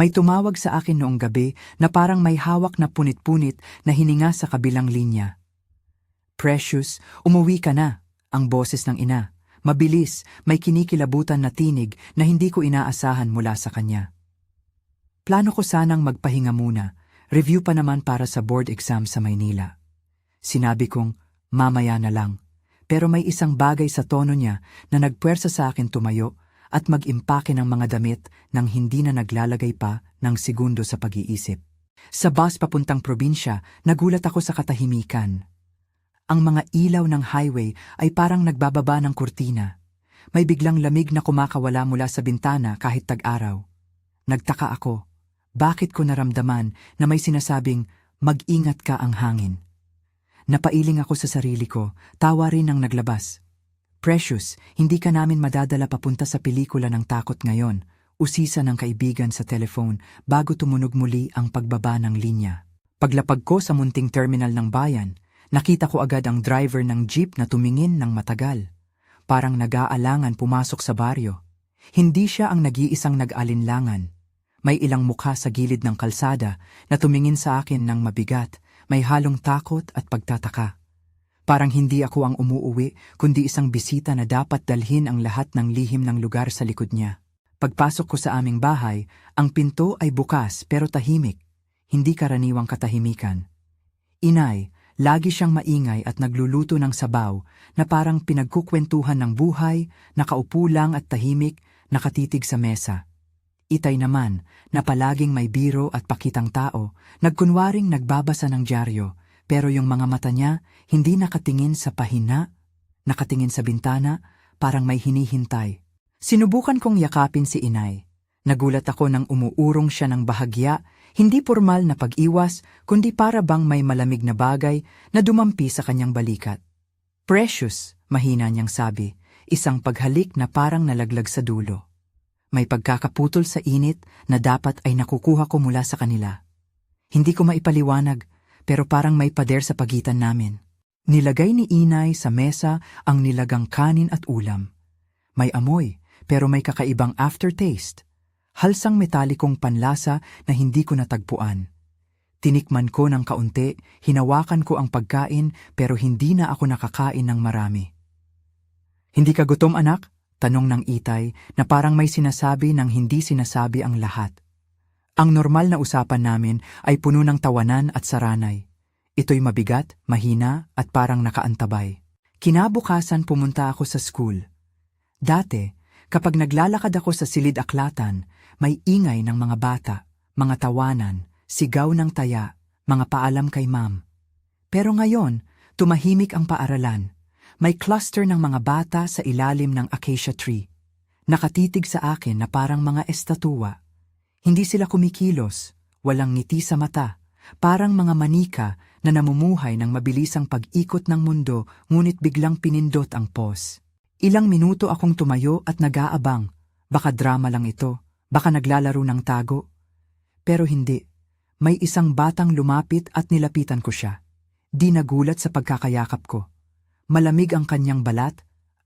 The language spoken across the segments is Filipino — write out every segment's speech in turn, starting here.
May tumawag sa akin noong gabi na parang may hawak na punit-punit na hininga sa kabilang linya. Precious, umuwi ka na, ang boses ng ina. Mabilis, may kinikilabutan na tinig na hindi ko inaasahan mula sa kanya. Plano ko sanang magpahinga muna, review pa naman para sa board exam sa Maynila. Sinabi kong, mamaya na lang. Pero may isang bagay sa tono niya na nagpuwersa sa akin tumayo at mag-impake ng mga damit nang hindi na naglalagay pa ng segundo sa pag-iisip. Sa bus papuntang probinsya, nagulat ako sa katahimikan. Ang mga ilaw ng highway ay parang nagbababa ng kurtina. May biglang lamig na kumakawala mula sa bintana kahit tag-araw. Nagtaka ako. Bakit ko naramdaman na may sinasabing, mag-ingat ka ang hangin? Napailing ako sa sarili ko, tawa rin ang naglabas. Precious, hindi ka namin madadala papunta sa pelikula ng takot ngayon, usisa ng kaibigan sa telephone bago tumunog muli ang pagbaba ng linya. Paglapag ko sa munting terminal ng bayan, nakita ko agad ang driver ng jeep na tumingin ng matagal. Parang nag-aalangan pumasok sa baryo. Hindi siya ang nag-iisang nag-alinlangan. May ilang mukha sa gilid ng kalsada na tumingin sa akin ng mabigat, may halong takot at pagtataka. Parang hindi ako ang umuuwi, kundi isang bisita na dapat dalhin ang lahat ng lihim ng lugar sa likod niya. Pagpasok ko sa aming bahay, ang pinto ay bukas pero tahimik, hindi karaniwang katahimikan. Inay, lagi siyang maingay at nagluluto ng sabaw na parang pinagkukwentuhan ng buhay, nakaupo lang at tahimik, nakatitig sa mesa. Itay naman, na palaging may biro at pakitang tao, nagkunwaring nagbabasa ng dyaryo, pero yung mga mata niya hindi nakatingin sa pahina, nakatingin sa bintana, parang may hinihintay. Sinubukan kong yakapin si inay. Nagulat ako nang umuurong siya ng bahagya, hindi formal na pag-iwas, kundi para bang may malamig na bagay na dumampi sa kanyang balikat. Precious, mahina niyang sabi, isang paghalik na parang nalaglag sa dulo. May pagkakaputol sa init na dapat ay nakukuha ko mula sa kanila. Hindi ko maipaliwanag, pero parang may pader sa pagitan namin. Nilagay ni inay sa mesa ang nilagang kanin at ulam. May amoy, pero may kakaibang aftertaste. Halsang metalikong panlasa na hindi ko natagpuan. Tinikman ko ng kaunti, hinawakan ko ang pagkain pero hindi na ako nakakain ng marami. Hindi ka gutom, anak? Tanong ng itay na parang may sinasabi ng hindi sinasabi ang lahat. Ang normal na usapan namin ay puno ng tawanan at saranay. Ito'y mabigat, mahina at parang nakaantabay. Kinabukasan pumunta ako sa school. Dati, kapag naglalakad ako sa silid-aklatan, may ingay ng mga bata, mga tawanan, sigaw ng taya, mga paalam kay ma'am. Pero ngayon, tumahimik ang paaralan. May cluster ng mga bata sa ilalim ng acacia tree. Nakatitig sa akin na parang mga estatwa. Hindi sila kumikilos, walang ngiti sa mata, parang mga manika na namumuhay ng mabilisang pag-ikot ng mundo ngunit biglang pinindot ang pause. Ilang minuto akong tumayo at nag-aabang. Baka drama lang ito, baka naglalaro ng tago. Pero hindi. May isang batang lumapit at nilapitan ko siya. Di nagulat sa pagkakayakap ko. Malamig ang kanyang balat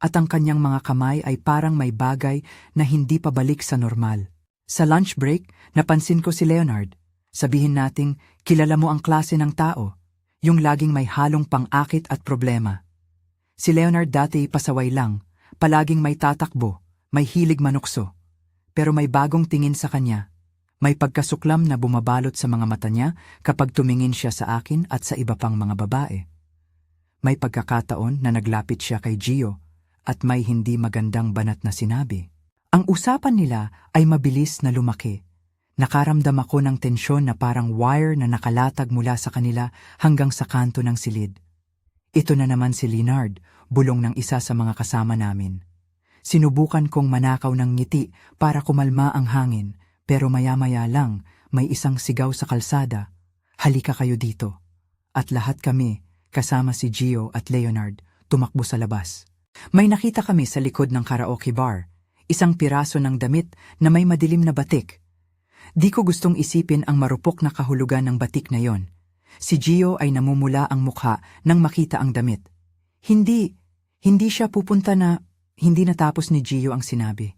at ang kanyang mga kamay ay parang may bagay na hindi pabalik sa normal. Sa lunch break, napansin ko si Leonard. Sabihin nating kilala mo ang klase ng tao, yung laging may halong pang-akit at problema. Si Leonard dati pasaway lang, palaging may tatakbo, may hilig manukso. Pero may bagong tingin sa kanya. May pagkasuklam na bumabalot sa mga mata niya kapag tumingin siya sa akin at sa iba pang mga babae. May pagkakataon na naglapit siya kay Gio at may hindi magandang banat na sinabi. Ang usapan nila ay mabilis na lumaki. Nakaramdam ako ng tensyon na parang wire na nakalatag mula sa kanila hanggang sa kanto ng silid. Ito na naman si Leonard, bulong ng isa sa mga kasama namin. Sinubukan kong manakaw ng ngiti para kumalma ang hangin, pero maya-maya lang may isang sigaw sa kalsada, "Halika kayo dito." At lahat kami, kasama si Gio at Leonard, tumakbo sa labas. May nakita kami sa likod ng karaoke bar, isang piraso ng damit na may madilim na batik. Di ko gustong isipin ang marupok na kahulugan ng batik na yon. Si Gio ay namumula ang mukha nang makita ang damit. Hindi siya pupunta na, hindi natapos ni Gio ang sinabi.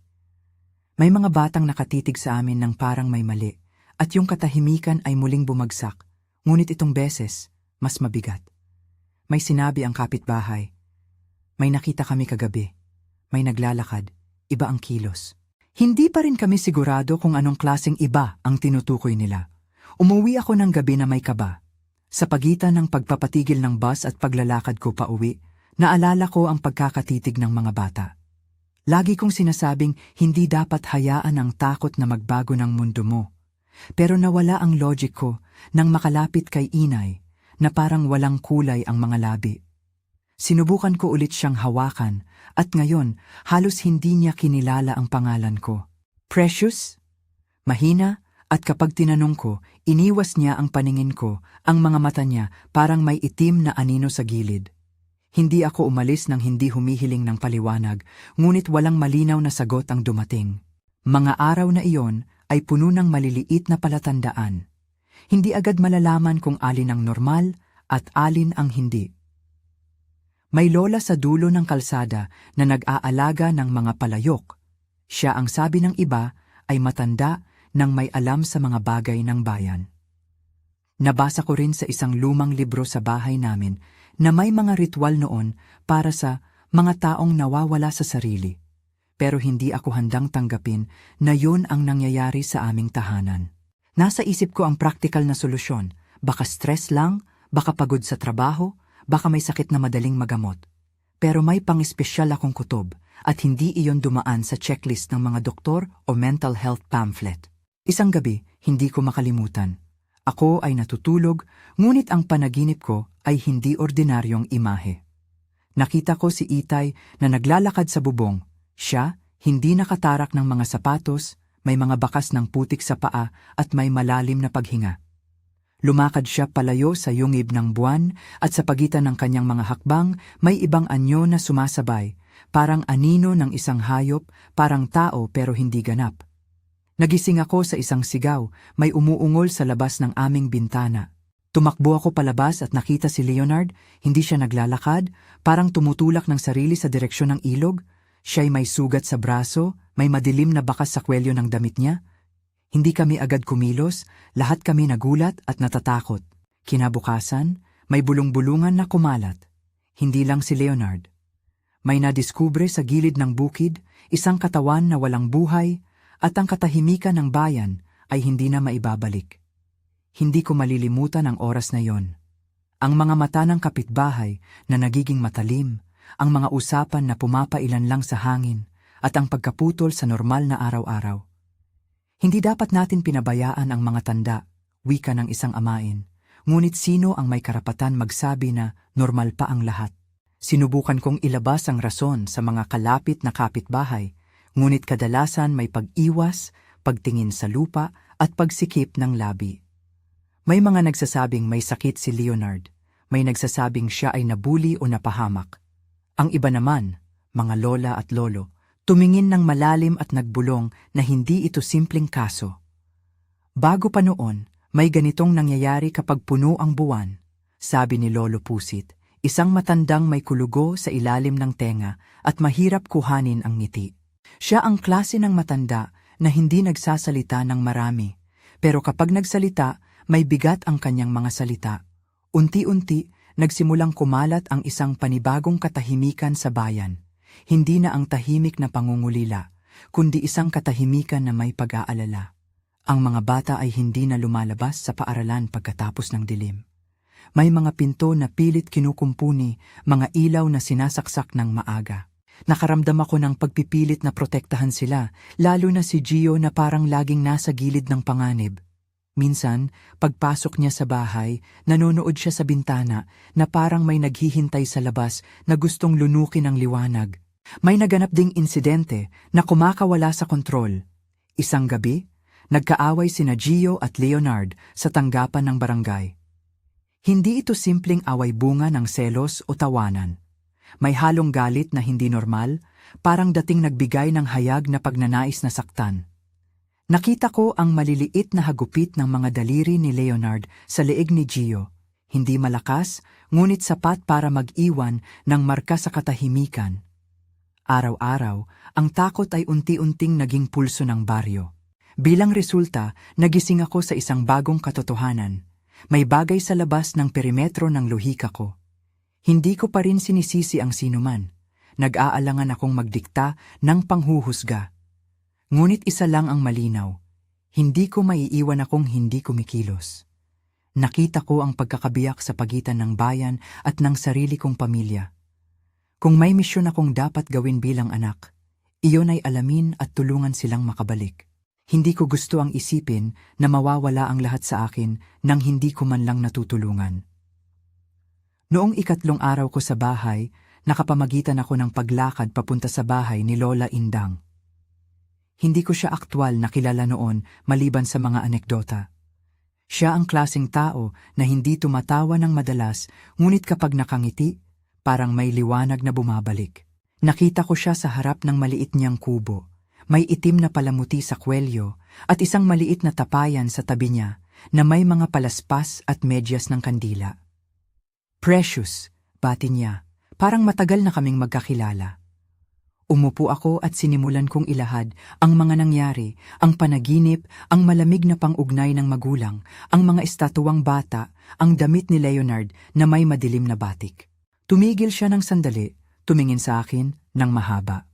May mga batang nakatitig sa amin ng parang may mali, At yung katahimikan ay muling bumagsak, ngunit itong beses, mas mabigat. May sinabi ang kapitbahay. May nakita kami kagabi. May naglalakad, iba ang kilos. Hindi pa rin kami sigurado kung anong klaseng iba ang tinutukoy nila. Umuwi ako ng gabi na may kaba. Sa pagitan ng pagpapatigil ng bus at paglalakad ko pauwi, naalala ko ang pagkakatitig ng mga bata. Lagi kong sinasabing hindi dapat hayaan ang takot na magbago ng mundo mo. Pero nawala ang logic ko nang makalapit kay Inay na parang walang kulay ang mga labi. Sinubukan ko ulit siyang hawakan at ngayon halos hindi niya kinilala ang pangalan ko. Precious? Mahina at kapag tinanong ko, iniwas niya ang paningin ko, ang mga mata niya parang may itim na anino sa gilid. Hindi ako umalis nang hindi humihiling ng paliwanag, ngunit walang malinaw na sagot ang dumating. Mga araw na iyon ay puno ng maliliit na palatandaan. Hindi agad malalaman kung alin ang normal at alin ang hindi. May lola sa dulo ng kalsada na nag-aalaga ng mga palayok. Siya ang sabi ng iba ay matanda nang may alam sa mga bagay ng bayan. Nabasa ko rin sa isang lumang libro sa bahay namin na may mga ritual noon para sa mga taong nawawala sa sarili. Pero hindi ako handang tanggapin na yun ang nangyayari sa aming tahanan. Nasa isip ko ang praktikal na solusyon. Baka stress lang, baka pagod sa trabaho, baka may sakit na madaling magamot. Pero may pang-espesyal akong kutob at hindi iyon dumaan sa checklist ng mga doktor o mental health pamphlet. Isang gabi, hindi ko makalimutan. Ako ay natutulog, ngunit ang panaginip ko ay hindi ordinaryong imahe. Nakita ko si Itay na naglalakad sa bubong. Siya, hindi nakatarak ng mga sapatos, may mga bakas ng putik sa paa at may malalim na paghinga. Lumakad siya palayo sa yungib ng buwan at sa pagitan ng kanyang mga hakbang may ibang anyo na sumasabay, parang anino ng isang hayop, parang tao pero hindi ganap. Nagising ako sa isang sigaw, may umuungol sa labas ng aming bintana. Tumakbo ako palabas at nakita si Leonard, hindi siya naglalakad, parang tumutulak ng sarili sa direksyon ng ilog. Siya'y may sugat sa braso, may madilim na bakas sa kwelyo ng damit niya. Hindi kami agad kumilos, lahat kami nagulat at natatakot. Kinabukasan, may bulong-bulungan na kumalat. Hindi lang si Leonard. May nadiskubre sa gilid ng bukid, isang katawan na walang buhay, at ang katahimikan ng bayan ay hindi na maibabalik. Hindi ko malilimutan ang oras na yon. Ang mga mata ng kapitbahay na nagiging matalim, ang mga usapan na pumapailan lang sa hangin, at ang pagkaputol sa normal na araw-araw. Hindi dapat natin pinabayaan ang mga tanda, wika ng isang amain. Ngunit sino ang may karapatan magsabi na normal pa ang lahat? Sinubukan kong ilabas ang rason sa mga kalapit na kapitbahay, ngunit kadalasan may pag-iwas, pagtingin sa lupa at pagsikip ng labi. May mga nagsasabing may sakit si Leonard, may nagsasabing siya ay nabuli o napahamak. Ang iba naman, mga lola at lolo, tumingin ng malalim at nagbulong na hindi ito simpleng kaso. Bago pa noon, may ganitong nangyayari kapag puno ang buwan, sabi ni Lolo Pusit, isang matandang may kulugo sa ilalim ng tenga at mahirap kuhanin ang ngiti. Siya ang klase ng matanda na hindi nagsasalita ng marami, pero kapag nagsalita, may bigat ang kanyang mga salita. Unti-unti, nagsimulang kumalat ang isang panibagong katahimikan sa bayan. Hindi na ang tahimik na pangungulila, kundi isang katahimikan na may pag-aalala. Ang mga bata ay hindi na lumalabas sa paaralan pagkatapos ng dilim. May mga pinto na pilit kinukumpuni, mga ilaw na sinasaksak ng maaga. Nakaramdam ako ng pagpipilit na protektahan sila, lalo na si Gio na parang laging nasa gilid ng panganib. Minsan, pagpasok niya sa bahay, nanonood siya sa bintana na parang may naghihintay sa labas na gustong lunukin ang liwanag. May naganap ding insidente na kumakawala sa kontrol. Isang gabi, nagkaaway sina Gio at Leonard sa tanggapan ng barangay. Hindi ito simpleng away bunga ng selos o tawanan. May halong galit na hindi normal, parang dating nagbigay ng hayag na pagnanais na saktan. Nakita ko ang maliliit na hagupit ng mga daliri ni Leonard sa leeg ni Gio. Hindi malakas, ngunit sapat para mag-iwan ng marka sa katahimikan. Araw-araw, ang takot ay unti-unting naging pulso ng baryo. Bilang resulta, nagising ako sa isang bagong katotohanan. May bagay sa labas ng perimetro ng lohika ko. Hindi ko pa rin sinisisi ang sinuman. Nag-aalangan akong magdikta ng panghuhusga. Ngunit isa lang ang malinaw. Hindi ko maiiwan akong hindi kumikilos. Nakita ko ang pagkakabiyak sa pagitan ng bayan at ng sarili kong pamilya. Kung may misyon akong dapat gawin bilang anak, iyon ay alamin at tulungan silang makabalik. Hindi ko gusto ang isipin na mawawala ang lahat sa akin nang hindi ko man lang natutulungan. Noong 3 araw ko sa bahay, nakapamagitan ako ng paglakad papunta sa bahay ni Lola Indang. Hindi ko siya aktwal na kilala noon maliban sa mga anekdota. Siya ang klaseng tao na hindi tumatawa ng madalas, ngunit kapag nakangiti, parang may liwanag na bumabalik. Nakita ko siya sa harap ng maliit niyang kubo. May itim na palamuti sa kwelyo at isang maliit na tapayan sa tabi niya na may mga palaspas at medyas ng kandila. Precious, bati niya, parang matagal na kaming magkakilala. Umupo ako at sinimulan kong ilahad ang mga nangyari, ang panaginip, ang malamig na pang-ugnay ng magulang, ang mga estatuang bata, ang damit ni Leonard na may madilim na batik. Tumigil siya ng sandali, tumingin sa akin ng mahaba.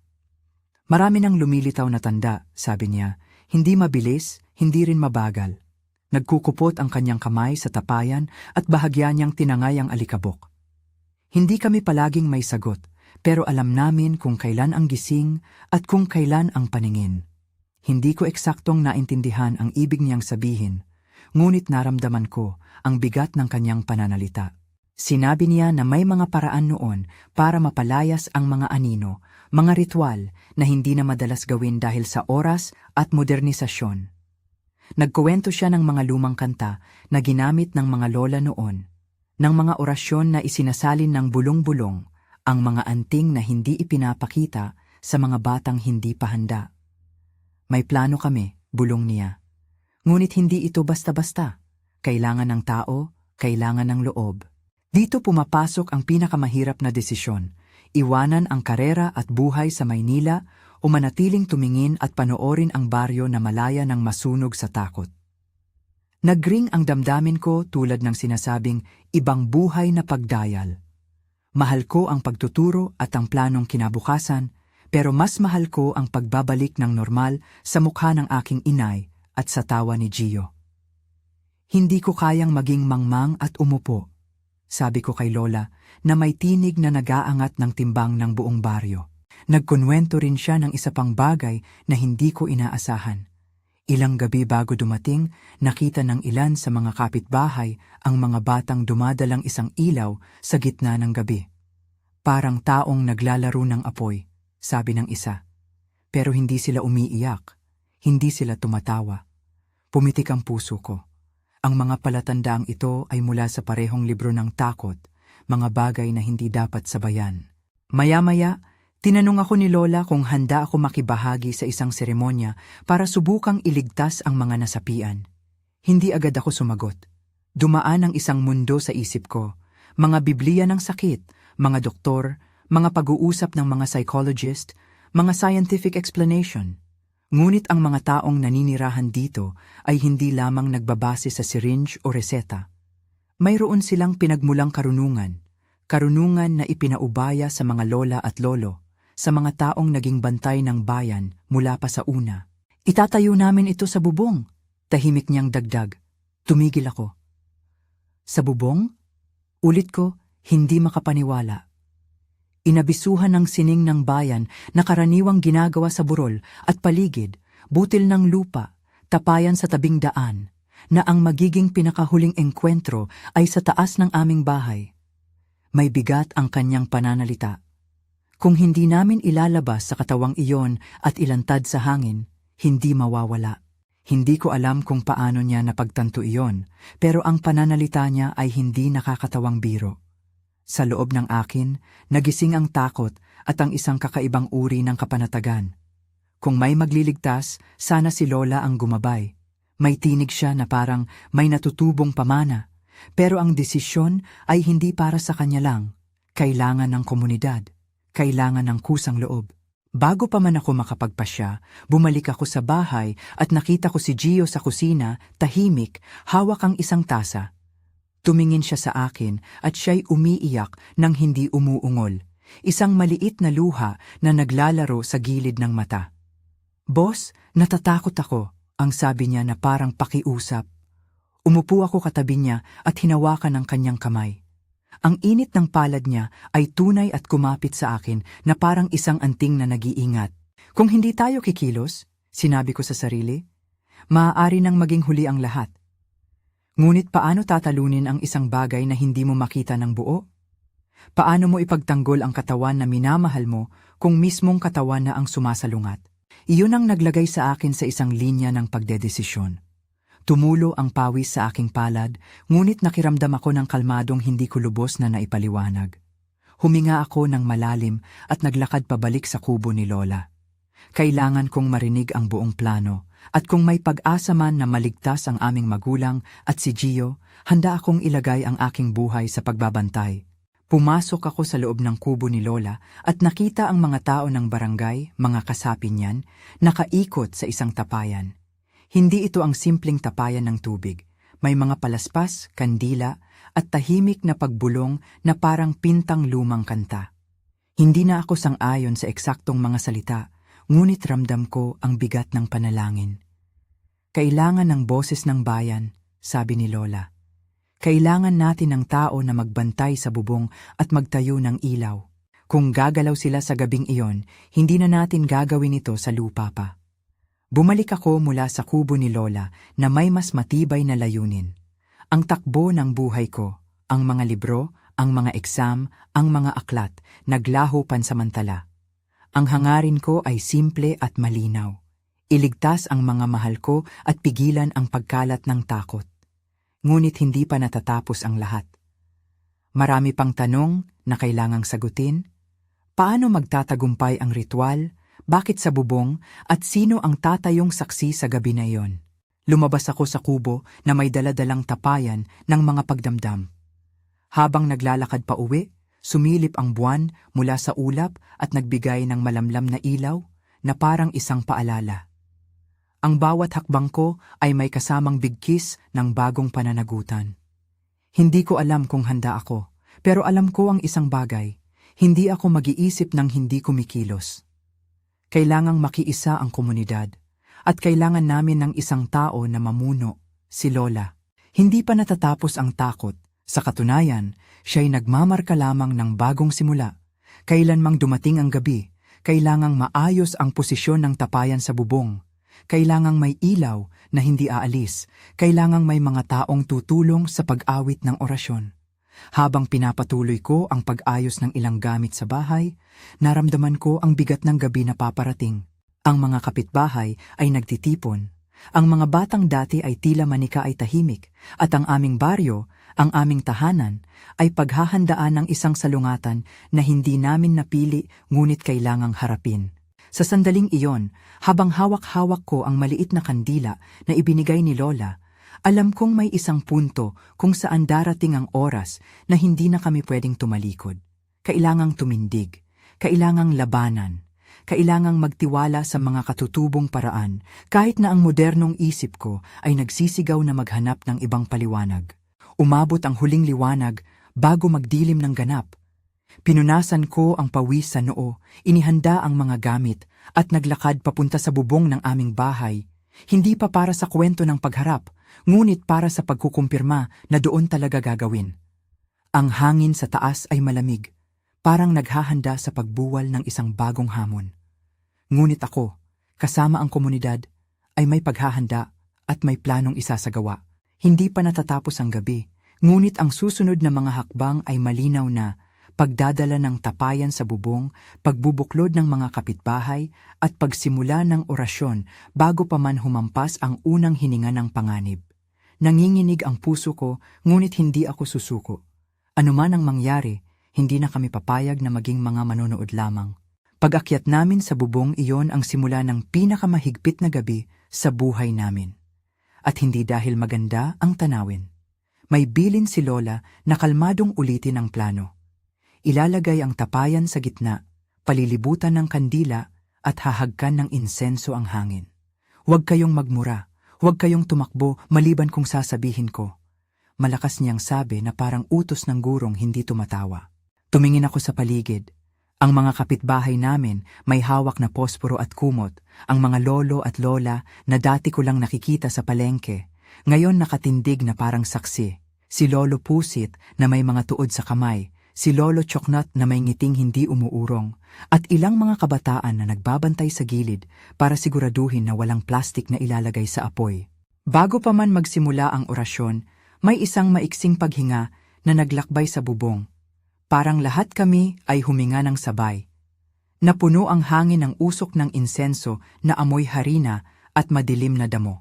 Marami nang lumilitaw na tanda, sabi niya, hindi mabilis, hindi rin mabagal. Nagkukupot ang kanyang kamay sa tapayan at bahagya niyang tinangay ang alikabok. Hindi kami palaging may sagot, pero alam namin kung kailan ang gising at kung kailan ang paningin. Hindi ko eksaktong naintindihan ang ibig niyang sabihin, ngunit naramdaman ko ang bigat ng kanyang pananalita. Sinabi niya na may mga paraan noon para mapalayas ang mga anino, mga ritual na hindi na madalas gawin dahil sa oras at modernisasyon. Nagkuwento siya ng mga lumang kanta na ginamit ng mga lola noon, ng mga orasyon na isinasalin ng bulong-bulong, ang mga anting na hindi ipinapakita sa mga batang hindi pa handa. May plano kami, bulong niya. Ngunit hindi ito basta-basta. Kailangan ng tao, kailangan ng loob. Dito pumapasok ang pinakamahirap na desisyon, iwanan ang karera at buhay sa Maynila o manatiling tumingin at panoorin ang baryo na malaya ng masunog sa takot. Nagring ang damdamin ko tulad ng sinasabing ibang buhay na pagdayal. Mahal ko ang pagtuturo at ang planong kinabukasan, pero mas mahal ko ang pagbabalik ng normal sa mukha ng aking inay at sa tawa ni Gio. Hindi ko kayang maging mangmang at umupo, sabi ko kay Lola na may tinig na nag-aangat ng timbang ng buong baryo. Nagkunwento rin siya ng isa pang bagay na hindi ko inaasahan. Ilang gabi bago dumating, nakita ng ilan sa mga kapitbahay ang mga batang dumadalang isang ilaw sa gitna ng gabi. Parang taong naglalaro ng apoy, sabi ng isa. Pero hindi sila umiiyak, hindi sila tumatawa. Pumitik ang puso ko. Ang mga palatandaang ito ay mula sa parehong libro ng takot, mga bagay na hindi dapat sabayan. Maya-maya, tinanong ako ni Lola kung handa ako makibahagi sa isang seremonya para subukang iligtas ang mga nasapian. Hindi agad ako sumagot. Dumaan ang isang mundo sa isip ko. Mga Biblia ng sakit, mga doktor, mga pag-uusap ng mga psychologist, mga scientific explanation. Ngunit ang mga taong naninirahan dito ay hindi lamang nagbabase sa syringe o reseta. Mayroon silang pinagmulang karunungan na ipinaubaya sa mga lola at lolo, sa mga taong naging bantay ng bayan mula pa sa una. Itatayo namin ito sa bubong, tahimik niyang dagdag. Tumigil ako. Sa bubong? Ulit ko, hindi makapaniwala. Inabisuhan ng sining ng bayan na karaniwang ginagawa sa burol at paligid, butil ng lupa, tapayan sa tabing daan, na ang magiging pinakahuling engkwentro ay sa taas ng aming bahay. May bigat ang kanyang pananalita. Kung hindi namin ilalabas sa katawang iyon at ilantad sa hangin, hindi mawawala. Hindi ko alam kung paano niya napagtanto iyon, pero ang pananalita niya ay hindi nakakatawang biro. Sa loob ng akin, nagising ang takot at ang isang kakaibang uri ng kapanatagan. Kung may magliligtas, sana si Lola ang gumabay. May tinig siya na parang may natutubong pamana, pero ang desisyon ay hindi para sa kanya lang. Kailangan ng komunidad, kailangan ng kusang loob. Bago pa man ako makapagpasya, bumalik ako sa bahay at nakita ko si Gio sa kusina, tahimik, hawak ang isang tasa. Tumingin siya sa akin at siya'y umiiyak nang hindi umuungol. Isang maliit na luha na naglalaro sa gilid ng mata. "Boss, natatakot ako," ang sabi niya na parang pakiusap. Umupo ako katabi niya at hinawakan ang kanyang kamay. Ang init ng palad niya ay tunay at kumapit sa akin na parang isang anting na nag-iingat. "Kung hindi tayo kikilos," sinabi ko sa sarili, "maaari nang maging huli ang lahat." Ngunit paano tatalunin ang isang bagay na hindi mo makita ng buo? Paano mo ipagtanggol ang katawan na minamahal mo kung mismong katawan na ang sumasalungat? Iyon ang naglagay sa akin sa isang linya ng pagdedesisyon. Tumulo ang pawis sa aking palad, ngunit nakiramdam ako ng kalmadong hindi ko lubos na naipaliwanag. Huminga ako ng malalim at naglakad pabalik sa kubo ni Lola. Kailangan kong marinig ang buong plano, at kung may pag-asa man na maligtas ang aming magulang at si Gio, handa akong ilagay ang aking buhay sa pagbabantay. Pumasok ako sa loob ng kubo ni Lola at nakita ang mga tao ng barangay, mga kasapi niyan, nakaikot sa isang tapayan. Hindi ito ang simpleng tapayan ng tubig. May mga palaspas, kandila, at tahimik na pagbulong na parang pintang lumang kanta. Hindi na ako sang-ayon sa eksaktong mga salita, ngunit ramdam ko ang bigat ng panalangin. "Kailangan ng boses ng bayan," sabi ni Lola. "Kailangan natin ng tao na magbantay sa bubong at magtayo ng ilaw. Kung gagalaw sila sa gabing iyon, hindi na natin gagawin ito sa lupa pa." Bumalik ako mula sa kubo ni Lola na may mas matibay na layunin. Ang takbo ng buhay ko, ang mga libro, ang mga exam, ang mga aklat, naglaho pansamantala. Ang hangarin ko ay simple at malinaw. Iligtas ang mga mahal ko at pigilan ang pagkalat ng takot. Ngunit hindi pa natatapos ang lahat. Marami pang tanong na kailangang sagutin. Paano magtatagumpay ang ritual? Bakit sa bubong at sino ang tatayong saksi sa gabi na iyon? Lumabas ako sa kubo na may daladalang tapayan ng mga pagdamdam. Habang naglalakad pa uwi, sumilip ang buwan mula sa ulap at nagbigay ng malamlam na ilaw na parang isang paalala. Ang bawat hakbang ko ay may kasamang bigkis ng bagong pananagutan. Hindi ko alam kung handa ako, pero alam ko ang isang bagay, hindi ako mag-iisip ng hindi kumikilos. Kailangang makiisa ang komunidad, at kailangan namin ng isang tao na mamuno, si Lola. Hindi pa natatapos ang takot. Sa katunayan, siya'y nagmamarka lamang ng bagong simula. Kailanmang dumating ang gabi, kailangang maayos ang posisyon ng tapayan sa bubong. Kailangang may ilaw na hindi aalis. Kailangang may mga taong tutulong sa pag-awit ng orasyon. Habang pinapatuloy ko ang pag-ayos ng ilang gamit sa bahay, naramdaman ko ang bigat ng gabi na paparating. Ang mga kapitbahay ay nagtitipon. Ang mga batang dati ay tila manika ay tahimik, at ang aming baryo, ang aming tahanan, ay paghahandaan ng isang salungatan na hindi namin napili ngunit kailangang harapin. Sa sandaling iyon, habang hawak-hawak ko ang maliit na kandila na ibinigay ni Lola, alam kong may isang punto kung saan darating ang oras na hindi na kami pwedeng tumalikod. Kailangang tumindig, kailangang labanan, kailangang magtiwala sa mga katutubong paraan kahit na ang modernong isip ko ay nagsisigaw na maghanap ng ibang paliwanag. Umabot ang huling liwanag bago magdilim ng ganap. Pinunasan ko ang pawis sa noo, inihanda ang mga gamit at naglakad papunta sa bubong ng aming bahay. Hindi pa para sa kwento ng pagharap, ngunit para sa pagkukumpirma na doon talaga gagawin. Ang hangin sa taas ay malamig, parang naghahanda sa pagbuwal ng isang bagong hamon. Ngunit ako, kasama ang komunidad, ay may paghahanda at may planong isasagawa. Hindi pa natatapos ang gabi, ngunit ang susunod na mga hakbang ay malinaw na pagdadala ng tapayan sa bubong, pagbubuklod ng mga kapitbahay, at pagsimula ng orasyon bago pa man humampas ang unang hininga ng panganib. Nanginginig ang puso ko, ngunit hindi ako susuko. Anuman ang mangyari, hindi na kami papayag na maging mga manonood lamang. Pag-akyat namin sa bubong, iyon ang simula ng pinakamahigpit na gabi sa buhay namin. At hindi dahil maganda ang tanawin. May bilin si Lola na kalmadong ulitin ang plano. Ilalagay ang tapayan sa gitna, palilibutan ng kandila, at hahagkan ng insenso ang hangin. Huwag kayong magmura, huwag kayong tumakbo maliban kung sasabihin ko. Malakas niyang sabi na parang utos ng gurong hindi tumatawa. Tumingin ako sa paligid. Ang mga kapitbahay namin may hawak na posporo at kumot, ang mga lolo at lola na dati ko lang nakikita sa palengke, ngayon nakatindig na parang saksi. Si Lolo Pusit na may mga tuod sa kamay, si Lolo Choknat na may ngiting hindi umuurong, at ilang mga kabataan na nagbabantay sa gilid para siguraduhin na walang plastik na ilalagay sa apoy. Bago pa man magsimula ang orasyon, may isang maiksing paghinga na naglakbay sa bubong. Parang lahat kami ay huminga ng sabay. Napuno ang hangin ng usok ng insenso na amoy harina at madilim na damo.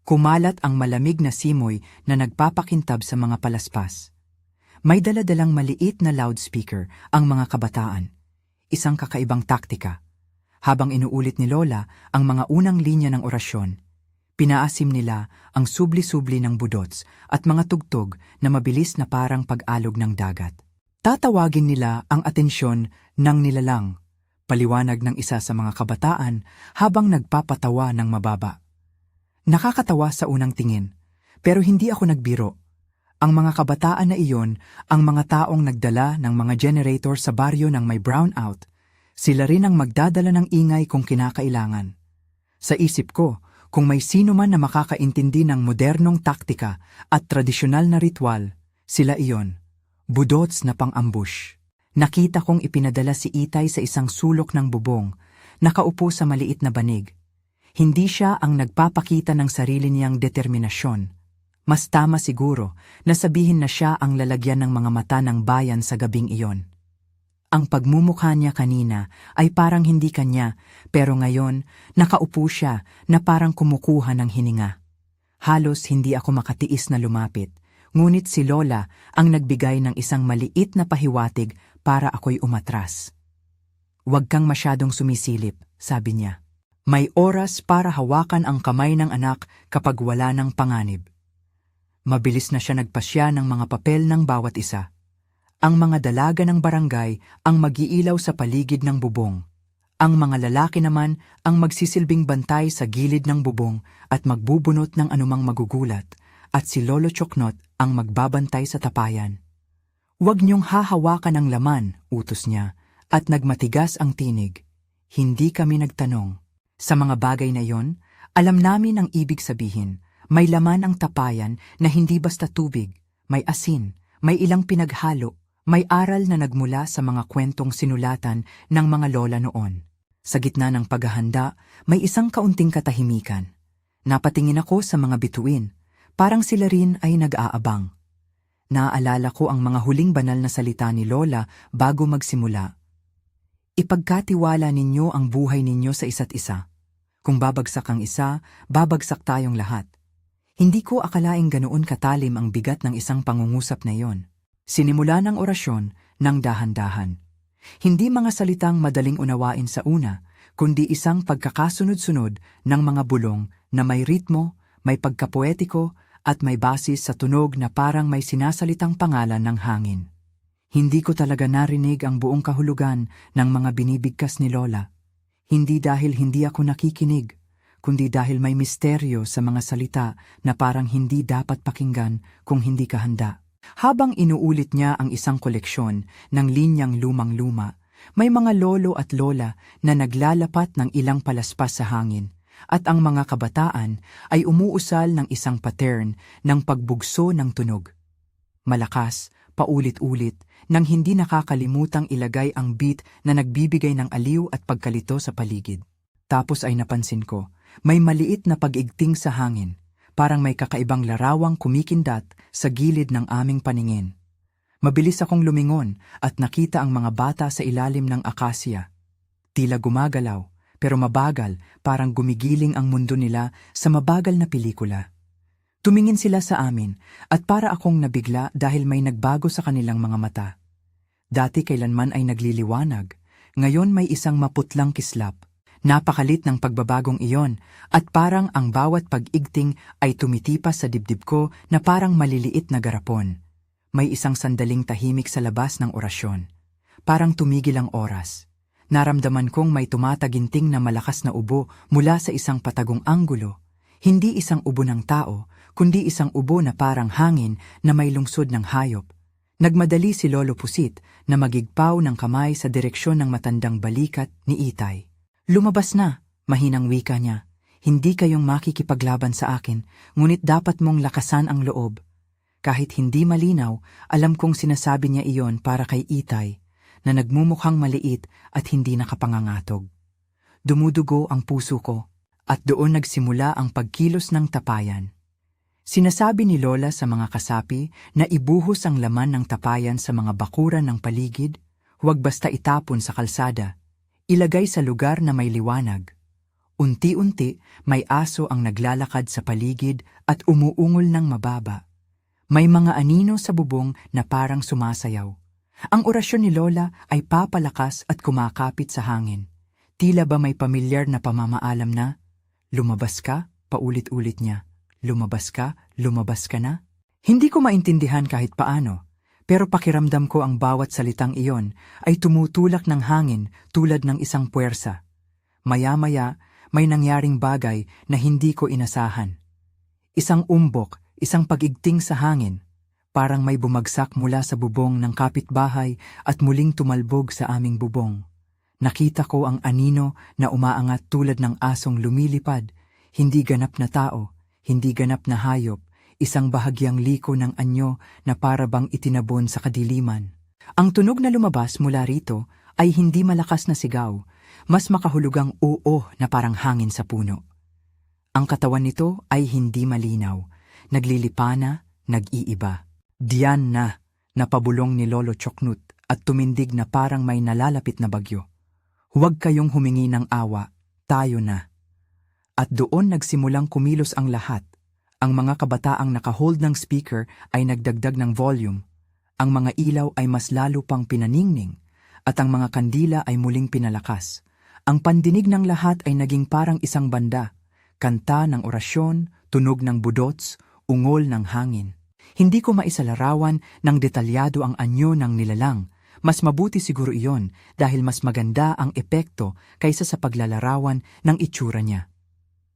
Kumalat ang malamig na simoy na nagpapakintab sa mga palaspas. May daladalang maliit na loudspeaker ang mga kabataan. Isang kakaibang taktika. Habang inuulit ni Lola ang mga unang linya ng orasyon, pinaasim nila ang subli-subli ng budots at mga tugtog na mabilis na parang pag-alog ng dagat. Tatawagin nila ang atensyon ng nilalang, paliwanag ng isa sa mga kabataan habang nagpapatawa ng mababa. Nakakatawa sa unang tingin, pero hindi ako nagbiro. Ang mga kabataan na iyon, ang mga taong nagdala ng mga generator sa baryo ng may brownout, sila rin ang magdadala ng ingay kung kinakailangan. Sa isip ko, kung may sino man na makakaintindi ng modernong taktika at tradisyonal na ritual, sila iyon, budots na pang-ambush. Nakita kong ipinadala si Itay sa isang sulok ng bubong, nakaupo sa maliit na banig. Hindi siya ang nagpapakita ng sarili niyang determinasyon. Mas tama siguro na sabihin na siya ang lalagyan ng mga mata ng bayan sa gabing iyon. Ang pagmumukha niya kanina ay parang hindi kanya, pero ngayon nakaupo siya na parang kumukuha ng hininga. Halos hindi ako makatiis na lumapit, ngunit si Lola ang nagbigay ng isang maliit na pahiwatig para ako'y umatras. "Huwag kang masyadong sumisilip," sabi niya. May oras para hawakan ang kamay ng anak kapag wala ng panganib. Mabilis na siya nagpasya ng mga papel ng bawat isa. Ang mga dalaga ng barangay ang mag-iilaw sa paligid ng bubong. Ang mga lalaki naman ang magsisilbing bantay sa gilid ng bubong at magbubunot ng anumang magugulat, at si Lolo Choknot ang magbabantay sa tapayan. "Huwag niyong hahawakan ang laman," utos niya, at nagmatigas ang tinig. Hindi kami nagtanong. Sa mga bagay na yon, alam namin ang ibig sabihin. May laman ang tapayan na hindi basta tubig, may asin, may ilang pinaghalo, may aral na nagmula sa mga kwentong sinulatan ng mga lola noon. Sa gitna ng paghahanda, may isang kaunting katahimikan. Napatingin ako sa mga bituin, parang sila rin ay nag-aabang. Naaalala ko ang mga huling banal na salita ni Lola bago magsimula. "Ipagkatiwala ninyo ang buhay ninyo sa isa't isa. Kung babagsak ang isa, babagsak tayong lahat." Hindi ko akalaing ganoon katalim ang bigat ng isang pangungusap na iyon. Sinimula ng orasyon ng dahan-dahan. Hindi mga salitang madaling unawain sa una, kundi isang pagkakasunod-sunod ng mga bulong na may ritmo, may pagkapoetiko, at may basis sa tunog na parang may sinasalitang pangalan ng hangin. Hindi ko talaga narinig ang buong kahulugan ng mga binibigkas ni Lola. Hindi dahil hindi ako nakikinig, kundi dahil may misteryo sa mga salita na parang hindi dapat pakinggan kung hindi ka handa. Habang inuulit niya ang isang koleksyon ng linyang lumang-luma, may mga lolo at lola na naglalapat ng ilang palaspas sa hangin, at ang mga kabataan ay umuusal ng isang pattern ng pagbugso ng tunog. Malakas, paulit-ulit, nang hindi nakakalimutang ilagay ang beat na nagbibigay ng aliw at pagkalito sa paligid. Tapos ay napansin ko, may maliit na pag-igting sa hangin, parang may kakaibang larawang kumikindat sa gilid ng aming paningin. Mabilis akong lumingon at nakita ang mga bata sa ilalim ng akasya. Tila gumagalaw, pero mabagal, parang gumigiling ang mundo nila sa mabagal na pelikula. Tumingin sila sa amin at para akong nabigla dahil may nagbago sa kanilang mga mata. Dati kailanman ay nagliliwanag, ngayon may isang maputlang kislap. Napakalit ng pagbabagong iyon at parang ang bawat pag-igting ay tumitipas sa dibdib ko na parang maliliit na garapon. May isang sandaling tahimik sa labas ng orasyon. Parang tumigil ang oras. Naramdaman kong may tumataginting na malakas na ubo mula sa isang patagong anggulo. Hindi isang ubo ng tao, kundi isang ubo na parang hangin na may lungsod ng hayop. Nagmadali si Lolo Pusit na magigpaw ng kamay sa direksyon ng matandang balikat ni Itay. "Lumabas na," mahinang wika niya. "Hindi kayong makikipaglaban sa akin, ngunit dapat mong lakasan ang loob." Kahit hindi malinaw, alam kong sinasabi niya iyon para kay Itay, na nagmumukhang maliit at hindi nakapangangatog. Dumudugo ang puso ko, at doon nagsimula ang pagkilos ng tapayan. Sinasabi ni Lola sa mga kasapi na ibuhos ang laman ng tapayan sa mga bakuran ng paligid, huwag basta itapon sa kalsada, ilagay sa lugar na may liwanag. Unti-unti, may aso ang naglalakad sa paligid at umuungol ng mababa. May mga anino sa bubong na parang sumasayaw. Ang orasyon ni Lola ay papalakas at kumakapit sa hangin. Tila ba may pamilyar na pamamaalam na, "Lumabas ka," paulit-ulit niya. "Lumabas ka na?" Hindi ko maintindihan kahit paano, pero pakiramdam ko ang bawat salitang iyon ay tumutulak ng hangin tulad ng isang puwersa. Maya-maya, may nangyaring bagay na hindi ko inasahan. Isang umbok, isang pag-igting sa hangin. Parang may bumagsak mula sa bubong ng kapitbahay at muling tumalbog sa aming bubong. Nakita ko ang anino na umaangat tulad ng asong lumilipad, hindi ganap na tao, hindi ganap na hayop, isang bahagyang liko ng anyo na para bang itinabon sa kadiliman. Ang tunog na lumabas mula rito ay hindi malakas na sigaw, mas makahulugang oo na parang hangin sa puno. Ang katawan nito ay hindi malinaw, naglilipana, nag-iiba. "Diyan na," napabulong ni Lolo Choknut at tumindig na parang may nalalapit na bagyo. "Huwag kayong humingi ng awa, tayo na." At doon nagsimulang kumilos ang lahat. Ang mga kabataang nakahold ng speaker ay nagdagdag ng volume. Ang mga ilaw ay mas lalo pang pinaningning, at ang mga kandila ay muling pinalakas. Ang pandinig ng lahat ay naging parang isang banda, kanta ng orasyon, tunog ng budots, ungol ng hangin. Hindi ko maisalarawan ng detalyado ang anyo ng nilalang. Mas mabuti siguro iyon dahil mas maganda ang epekto kaysa sa paglalarawan ng itsura niya.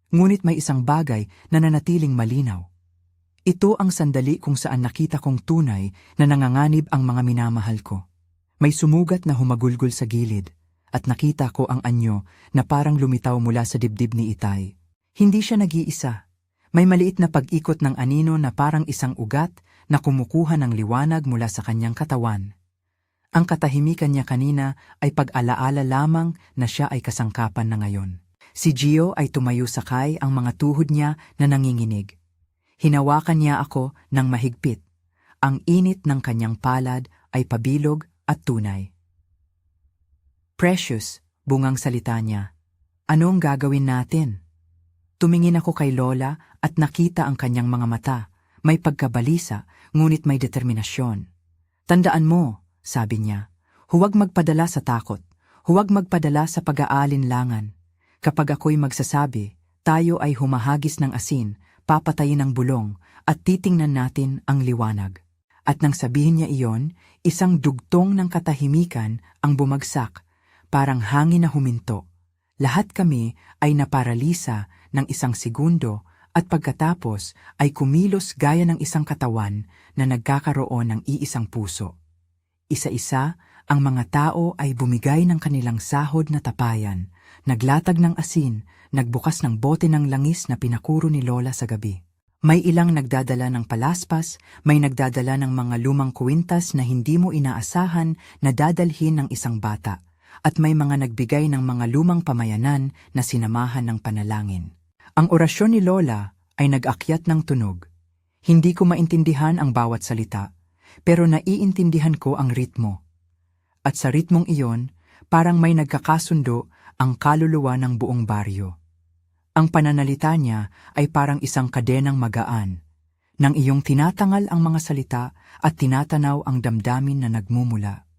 Ngunit may isang bagay na nanatiling malinaw. Ito ang sandali kung saan nakita kong tunay na nanganganib ang mga minamahal ko. May sumugat na humagulgol sa gilid at nakita ko ang anyo na parang lumitaw mula sa dibdib ni Itay. Hindi siya nag-iisa. May maliit na pag-ikot ng anino na parang isang ugat na kumukuha ng liwanag mula sa kanyang katawan. Ang katahimikan niya kanina ay pag-alaala lamang na siya ay kasangkapan na ngayon. Si Gio ay tumayo sakay, ang mga tuhod niya na nanginginig. Hinawakan niya ako ng mahigpit. Ang init ng kanyang palad ay pabilog at tunay. "Precious," bungang salita niya. "Anong gagawin natin?" Tumingin ako kay Lola at nakita ang kanyang mga mata. May pagkabalisa, ngunit may determinasyon. "Tandaan mo," sabi niya, "huwag magpadala sa takot. Huwag magpadala sa pag-aalinlangan. Kapag ako'y magsasabi, tayo ay humahagis ng asin, papatayin ng bulong, at titingnan natin ang liwanag." At nang sabihin niya iyon, isang dugtong ng katahimikan ang bumagsak, parang hangin na huminto. Lahat kami ay naparalisa ng isang segundo at pagkatapos ay kumilos gaya ng isang katawan na nagkakaroon ng iisang puso. Isa-isa, ang mga tao ay bumigay ng kanilang sahod na tapayan, naglatag ng asin, nagbukas ng bote ng langis na pinakuro ni Lola sa gabi. May ilang nagdadala ng palaspas, may nagdadala ng mga lumang kwintas na hindi mo inaasahan na dadalhin ng isang bata, at may mga nagbigay ng mga lumang pamayanan na sinamahan ng panalangin. Ang orasyon ni Lola ay nag-akyat ng tunog. Hindi ko maintindihan ang bawat salita, pero naiintindihan ko ang ritmo. At sa ritmong iyon, parang may nagkakasundo ang kaluluwa ng buong baryo. Ang pananalita niya ay parang isang kadenang magaan, nang iyong tinatangal ang mga salita at tinatanaw ang damdamin na nagmumula.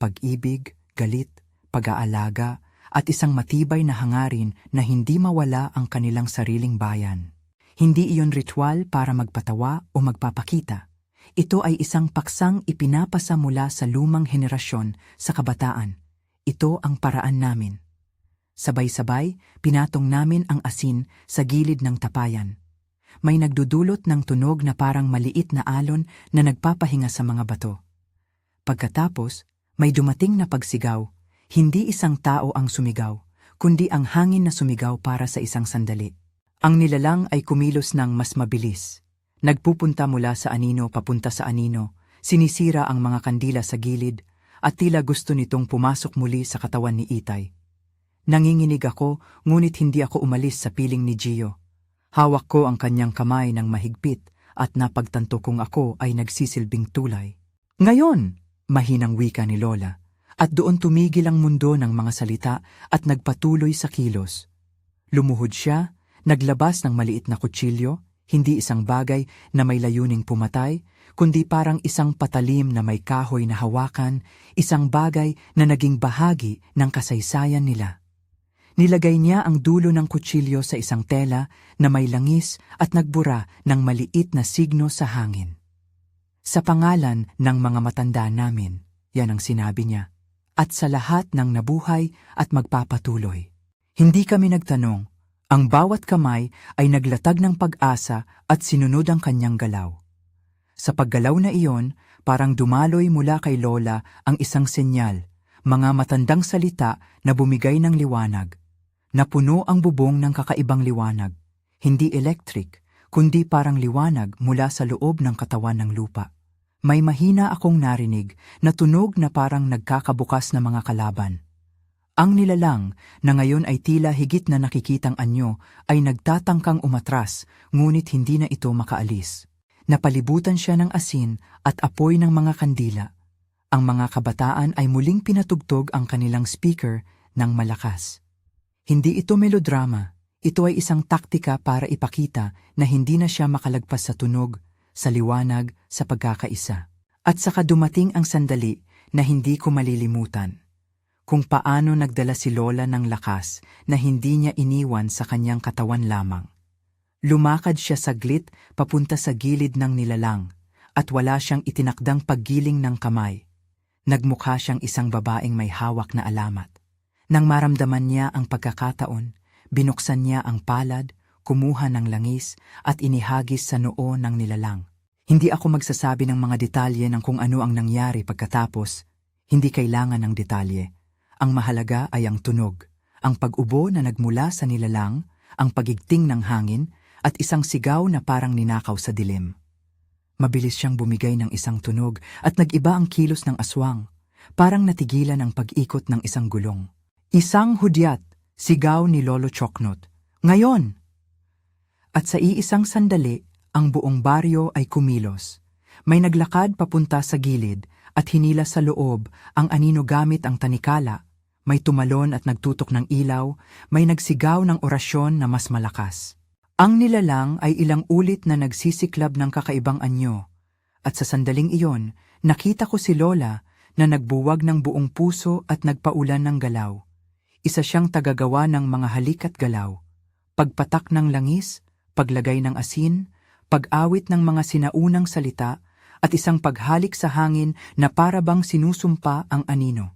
Pag-ibig, galit, pag-aalaga, at isang matibay na hangarin na hindi mawala ang kanilang sariling bayan. Hindi iyon ritual para magpatawa o magpapakita. Ito ay isang paksang ipinapasa mula sa lumang henerasyon sa kabataan. ito ang paraan namin. Sabay-sabay, pinatong namin ang asin sa gilid ng tapayan. May nagdudulot ng tunog na parang maliit na alon na nagpapahinga sa mga bato. Pagkatapos, may dumating na pagsigaw. Hindi isang tao ang sumigaw, kundi ang hangin na sumigaw para sa isang sandali. Ang nilalang ay kumilos ng mas mabilis. Nagpupunta mula sa anino papunta sa anino, sinisira ang mga kandila sa gilid, at tila gusto nitong pumasok muli sa katawan ni Itay. Nanginginig ako, ngunit hindi ako umalis sa piling ni Gio. Hawak ko ang kanyang kamay ng mahigpit at napagtanto kong ako ay nagsisilbing tulay. Ngayon, mahinang wika ni Lola, at doon tumigil ang mundo ng mga salita at nagpatuloy sa kilos. Lumuhod siya, naglabas ng maliit na kutsilyo, hindi isang bagay na may layuning pumatay, kundi parang isang patalim na may kahoy na hawakan, isang bagay na naging bahagi ng kasaysayan nila. Nilagay niya ang dulo ng kutsilyo sa isang tela na may langis at nagbura ng maliit na signo sa hangin. Sa pangalan ng mga matanda namin, yan ang sinabi niya, at sa lahat ng nabuhay at magpapatuloy. Hindi kami nagtanong, ang bawat kamay ay naglatag ng pag-asa at sinunod ang kanyang galaw. Sa paggalaw na iyon, parang dumaloy mula kay Lola ang isang senyal, mga matandang salita na bumigay ng liwanag. Napuno ang bubong ng kakaibang liwanag, hindi electric, kundi parang liwanag mula sa loob ng katawan ng lupa. May mahina akong narinig na tunog na parang nagkakabukas na mga kalaban. Ang nilalang, na ngayon ay tila higit na nakikitang anyo, ay nagtatangkang umatras, ngunit hindi na ito makaalis. Napalibutan siya ng asin at apoy ng mga kandila. Ang mga kabataan ay muling pinatugtog ang kanilang speaker ng malakas. Hindi ito melodrama, ito ay isang taktika para ipakita na hindi na siya makalagpas sa tunog, sa liwanag, sa pagkakaisa. At saka dumating ang sandali na hindi ko malilimutan. Kung paano nagdala si Lola ng lakas na hindi niya iniwan sa kanyang katawan lamang. Lumakad siya saglit papunta sa gilid ng nilalang at wala siyang itinakdang paggiling ng kamay. Nagmukha siyang isang babaeng may hawak na alamat. Nang maramdaman niya ang pagkakataon, binuksan niya ang palad, kumuha ng langis at inihagis sa noo ng nilalang. Hindi ako magsasabi ng mga detalye ng kung ano ang nangyari pagkatapos. Hindi kailangan ng detalye. Ang mahalaga ay ang tunog, ang pag-ubo na nagmula sa nilalang, ang pagigting ng hangin, at isang sigaw na parang ninakaw sa dilim. Mabilis siyang bumigay ng isang tunog at nag-iba ang kilos ng aswang, parang natigilan ang pag-ikot ng isang gulong. Isang hudyat, sigaw ni Lolo Choknot. Ngayon! At sa iisang sandali, ang buong baryo ay kumilos. May naglakad papunta sa gilid at hinila sa loob ang anino gamit ang tanikala. May tumalon at nagtutok ng ilaw, may nagsigaw ng orasyon na mas malakas. Ang nilalang ay ilang ulit na nagsisiklab ng kakaibang anyo. At sa sandaling iyon, nakita ko si Lola na nagbuwag ng buong puso at nagpaulan ng galaw. Isa siyang tagagawa ng mga halik at galaw. Pagpatak ng langis, paglagay ng asin, pag-awit ng mga sinaunang salita, at isang paghalik sa hangin na para bang sinusumpa ang anino.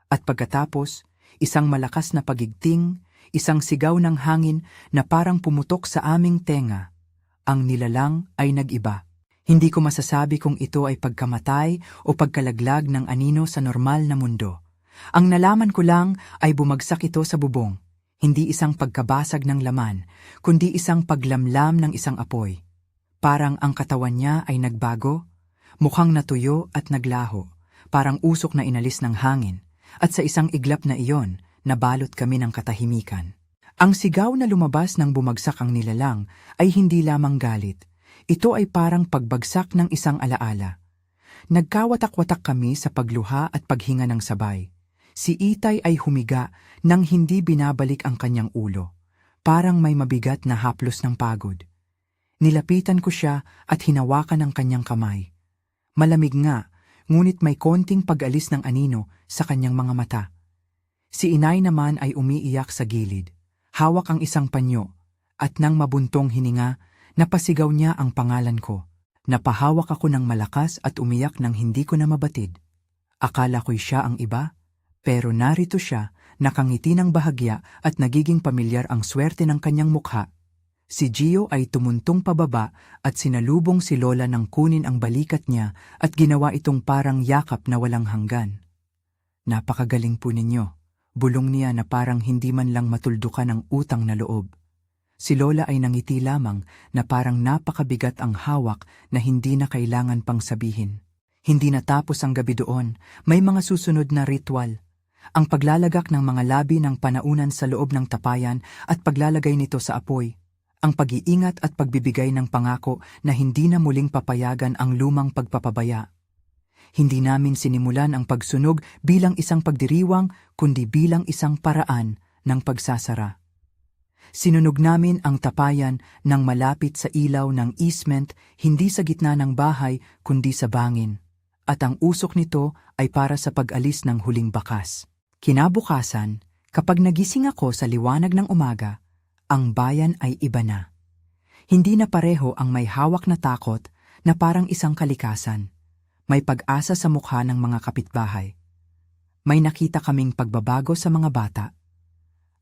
At pagkatapos, isang malakas na pagigting, isang sigaw ng hangin na parang pumutok sa aming tenga. Ang nilalang ay nag-iba. Hindi ko masasabi kung ito ay pagkamatay o pagkalaglag ng anino sa normal na mundo. Ang nalaman ko lang ay bumagsak ito sa bubong. Hindi isang pagkabasag ng laman, kundi isang paglamlam ng isang apoy. Parang ang katawan niya ay nagbago, mukhang natuyo at naglaho, parang usok na inalis ng hangin, at sa isang iglap na iyon, nabalot kami ng katahimikan. Ang sigaw na lumabas nang bumagsak ang nilalang ay hindi lamang galit. Ito ay parang pagbagsak ng isang alaala. Nagkawatak-watak kami sa pagluha at paghinga ng sabay. Si Itay ay humiga nang hindi binabalik ang kanyang ulo. Parang may mabigat na haplos ng pagod. Nilapitan ko siya at hinawakan ang kanyang kamay. Malamig nga, ngunit may konting pag-alis ng anino sa kanyang mga mata. Si Inay naman ay umiiyak sa gilid. Hawak ang isang panyo, at nang mabuntong hininga, napasigaw niya ang pangalan ko. Napahawak ako ng malakas at umiyak nang hindi ko na mabatid. Akala ko'y siya ang iba, Pero narito siya, nakangiti ng bahagya at nagiging pamilyar ang swerte ng kanyang mukha. Si Gio ay tumuntong pababa at sinalubong si Lola nang kunin ang balikat niya at ginawa itong parang yakap na walang hanggan. Napakagaling po ninyo. Bulong niya na parang hindi man lang matuldukan ng utang na loob. Si Lola ay nangiti lamang na parang napakabigat ang hawak na hindi na kailangan pang sabihin. Hindi natapos ang gabi doon, may mga susunod na ritual. Ang paglalagak ng mga labi ng panaunan sa loob ng tapayan at paglalagay nito sa apoy. Ang pag-iingat at pagbibigay ng pangako na hindi na muling papayagan ang lumang pagpapabaya. Hindi namin sinimulan ang pagsunog bilang isang pagdiriwang kundi bilang isang paraan ng pagsasara. Sinunog namin ang tapayan ng malapit sa ilaw ng easement, hindi sa gitna ng bahay kundi sa bangin. At ang usok nito ay para sa pag-alis ng huling bakas. Kinabukasan, kapag nagising ako sa liwanag ng umaga, ang bayan ay iba na. Hindi na pareho ang may hawak na takot na parang isang kalikasan. May pag-asa sa mukha ng mga kapitbahay. May nakita kaming pagbabago sa mga bata.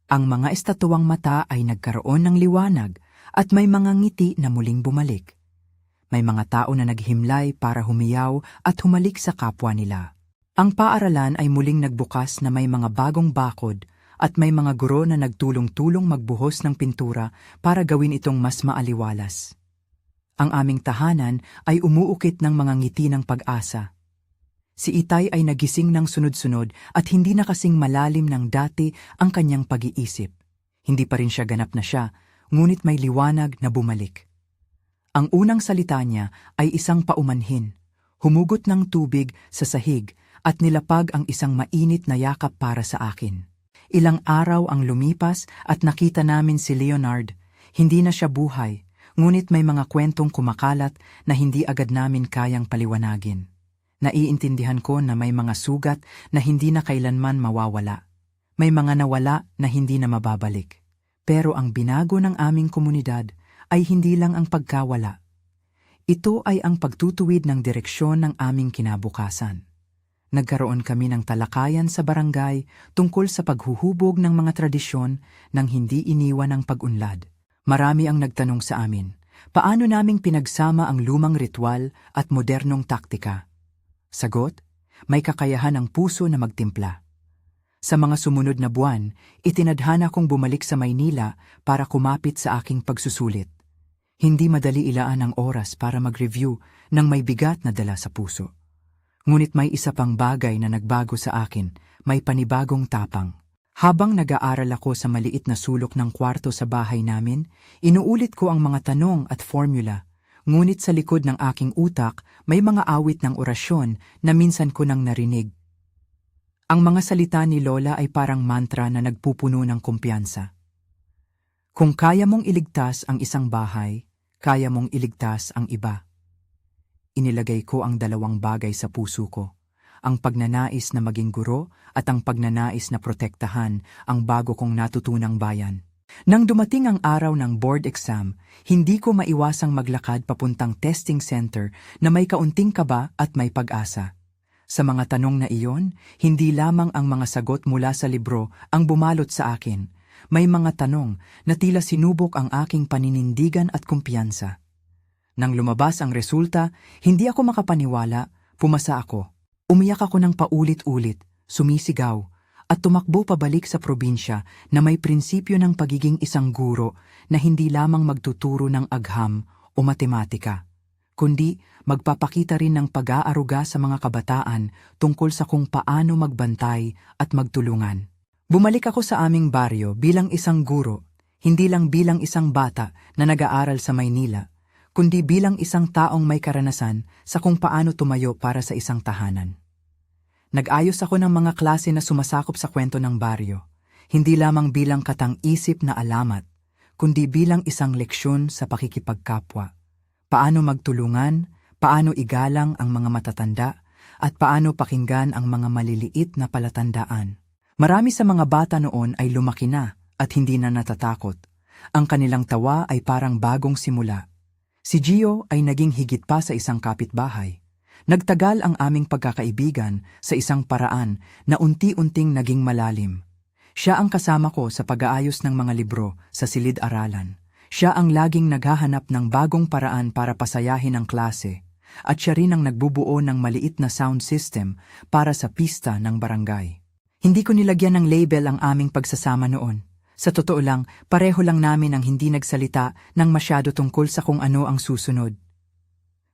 Ang mga estatuang mata ay nagkaroon ng liwanag at may mga ngiti na muling bumalik. May mga tao na naghimlay para humiyaw at humalik sa kapwa nila. Ang paaralan ay muling nagbukas na may mga bagong bakod at may mga guro na nagtulong-tulong magbuhos ng pintura para gawin itong mas maaliwalas. Ang aming tahanan ay umuukit ng mga ngiti ng pag-asa. Si Itay ay nagising ng sunod-sunod at hindi na kasing malalim ng dati ang kanyang pag-iisip. Hindi pa rin siya ganap na siya, ngunit may liwanag na bumalik. Ang unang salita niya ay isang paumanhin, humugot ng tubig sa sahig at nilapag ang isang mainit na yakap para sa akin. Ilang araw ang lumipas at nakita namin si Leonard. Hindi na siya buhay, ngunit may mga kwentong kumakalat na hindi agad namin kayang paliwanagin. Naiintindihan ko na may mga sugat na hindi na kailanman mawawala. May mga nawala na hindi na mababalik. Pero ang binago ng aming komunidad ay hindi lang ang pagkawala. Ito ay ang pagtutuwid ng direksyon ng aming kinabukasan. Nagkaroon kami ng talakayan sa barangay tungkol sa paghuhubog ng mga tradisyon nang hindi iniwan ang pag-unlad. Marami ang nagtanong sa amin, paano naming pinagsama ang lumang ritual at modernong taktika? Sagot, may kakayahan ang puso na magtimpla. Sa mga sumunod na buwan, itinadhana kong bumalik sa Maynila para kumapit sa aking pagsusulit. Hindi madali ilaan ang oras para mag-review ng may bigat na dala sa puso. Ngunit may isa pang bagay na nagbago sa akin, may panibagong tapang. Habang nag-aaral ako sa maliit na sulok ng kwarto sa bahay namin, inuulit ko ang mga tanong at formula. Ngunit sa likod ng aking utak, may mga awit ng orasyon na minsan ko nang narinig. Ang mga salita ni Lola ay parang mantra na nagpupuno ng kumpiyansa. Kung kaya mong iligtas ang isang bahay, kaya mong iligtas ang iba. Inilagay ko ang dalawang bagay sa puso ko, ang pagnanais na maging guro at ang pagnanais na protektahan ang bago kong natutunang bayan. Nang dumating ang araw ng board exam, hindi ko maiwasang maglakad papuntang testing center na may kaunting kaba at may pag-asa. Sa mga tanong na iyon, hindi lamang ang mga sagot mula sa libro ang bumalot sa akin. May mga tanong na tila sinubok ang aking paninindigan at kumpiyansa. Nang lumabas ang resulta, hindi ako makapaniwala, pumasa ako. Umiyak ako ng paulit-ulit, sumisigaw, at tumakbo pabalik sa probinsya na may prinsipyo ng pagiging isang guro na hindi lamang magtuturo ng agham o matematika, kundi magpapakita rin ng pag-aaruga sa mga kabataan tungkol sa kung paano magbantay at magtulungan. Bumalik ako sa aming baryo bilang isang guro, hindi lang bilang isang bata na nag-aaral sa Maynila, kundi bilang isang taong may karanasan sa kung paano tumayo para sa isang tahanan. Nag-ayos ako ng mga klase na sumasakop sa kwento ng baryo, hindi lamang bilang katang-isip na alamat, kundi bilang isang leksyon sa pakikipagkapwa. Paano magtulungan, paano igalang ang mga matatanda, at paano pakinggan ang mga maliliit na palatandaan. Marami sa mga bata noon ay lumaki na at hindi na natatakot. Ang kanilang tawa ay parang bagong simula. Si Gio ay naging higit pa sa isang kapitbahay. Nagtagal ang aming pagkakaibigan sa isang paraan na unti-unting naging malalim. Siya ang kasama ko sa pag-aayos ng mga libro sa silid-aralan. Siya ang laging naghahanap ng bagong paraan para pasayahin ang klase. At siya rin ang nagbubuo ng maliit na sound system para sa pista ng barangay. Hindi ko nilagyan ng label ang aming pagsasama noon. Sa totoo lang, pareho lang namin ang hindi nagsalita ng masyado tungkol sa kung ano ang susunod.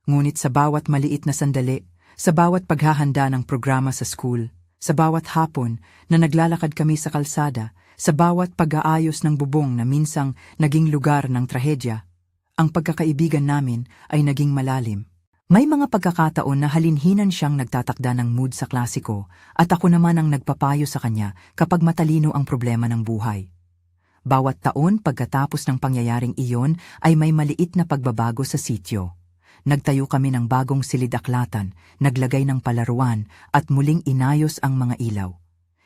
Ngunit sa bawat maliit na sandali, sa bawat paghahanda ng programa sa school, sa bawat hapon na naglalakad kami sa kalsada, sa bawat pag-aayos ng bubong na minsang naging lugar ng trahedya, ang pagkakaibigan namin ay naging malalim. May mga pagkakataon na halinhinan siyang nagtatakda ng mood sa klasiko at ako naman ang nagpapayo sa kanya kapag matalino ang problema ng buhay. Bawat taon pagkatapos ng pangyayaring iyon ay may maliit na pagbabago sa sityo. Nagtayo kami ng bagong silid-aklatan, naglagay ng palaruan at muling inayos ang mga ilaw.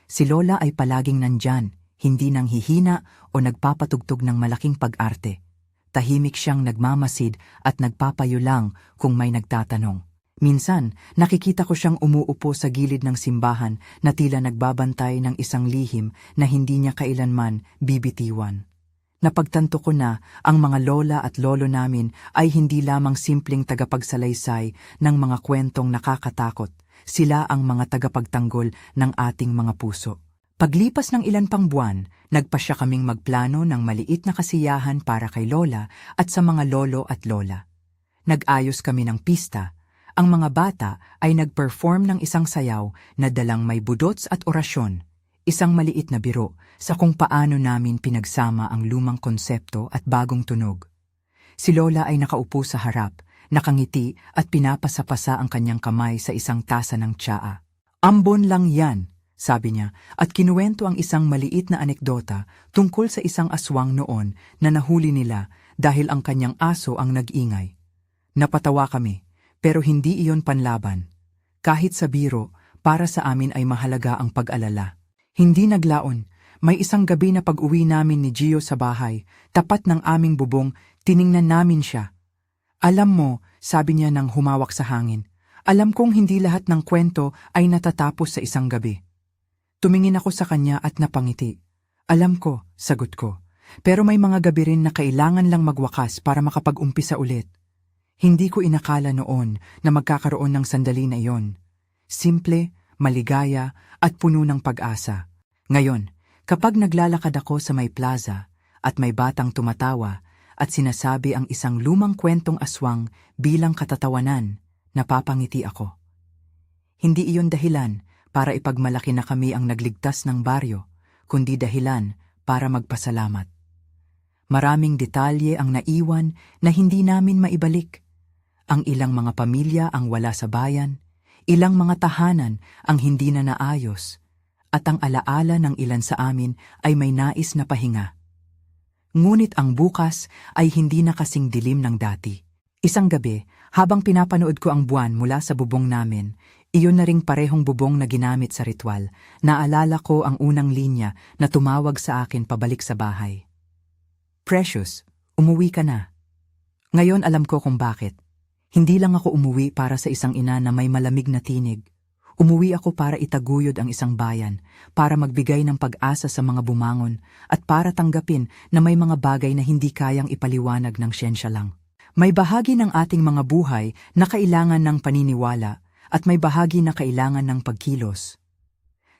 Si Lola ay palaging nandyan, hindi nang hihina o nagpapatugtog ng malaking pag-arte. Tahimik siyang nagmamasid at nagpapayo lang kung may nagtatanong. Minsan, nakikita ko siyang umuupo sa gilid ng simbahan na tila nagbabantay ng isang lihim na hindi niya kailanman bibitiwan. Napagtanto ko na ang mga lola at lolo namin ay hindi lamang simpleng tagapagsalaysay ng mga kwentong nakakatakot. Sila ang mga tagapagtanggol ng ating mga puso. Paglipas ng ilan pang buwan, nagpasya kaming magplano ng maliit na kasiyahan para kay lola at sa mga lolo at lola. Nag-ayos kami ng pista. Ang mga bata ay nag-perform ng isang sayaw na dalang may budots at orasyon. Isang maliit na biro sa kung paano namin pinagsama ang lumang konsepto at bagong tunog. Si Lola ay nakaupo sa harap, nakangiti at pinapasapasa ang kanyang kamay sa isang tasa ng tsaa. "Ambon lang yan," sabi niya, at kinuwento ang isang maliit na anekdota tungkol sa isang aswang noon na nahuli nila dahil ang kanyang aso ang nag-ingay. Napatawa kami, pero hindi iyon panlaban. Kahit sa biro, para sa amin ay mahalaga ang pag-alala. Hindi naglaon, may isang gabi na pag-uwi namin ni Gio sa bahay, tapat ng aming bubong, tiningnan namin siya. "Alam mo," sabi niya nang humawak sa hangin, "alam kong hindi lahat ng kwento ay natatapos sa isang gabi." Tumingin ako sa kanya at napangiti. "Alam ko," sagot ko, "pero may mga gabi rin na kailangan lang magwakas para makapag-umpisa ulit." Hindi ko inakala noon na magkakaroon ng sandali na iyon. Simple, maligaya at puno ng pag-asa. Ngayon, kapag naglalakad ako sa may plaza at may batang tumatawa at sinasabi ang isang lumang kwentong aswang bilang katatawanan, napapangiti ako. Hindi iyon dahilan para ipagmalaki na kami ang nagligtas ng baryo, kundi dahilan para magpasalamat. Maraming detalye ang naiwan na hindi namin maibalik. Ang ilang mga pamilya ang wala sa bayan, ilang mga tahanan ang hindi na naayos, at ang alaala ng ilan sa amin ay may nais na pahinga. Ngunit ang bukas ay hindi na kasing dilim ng dati. Isang gabi, habang pinapanood ko ang buwan mula sa bubong namin, iyon na ring parehong bubong na ginamit sa ritual, naalala ko ang unang linya na tumawag sa akin pabalik sa bahay. "Precious, umuwi ka na." Ngayon alam ko kung bakit. Hindi lang ako umuwi para sa isang ina na may malamig na tinig. Umuwi ako para itaguyod ang isang bayan, para magbigay ng pag-asa sa mga bumangon, at para tanggapin na may mga bagay na hindi kayang ipaliwanag ng siyensya lang. May bahagi ng ating mga buhay na kailangan ng paniniwala at may bahagi na kailangan ng pagkilos.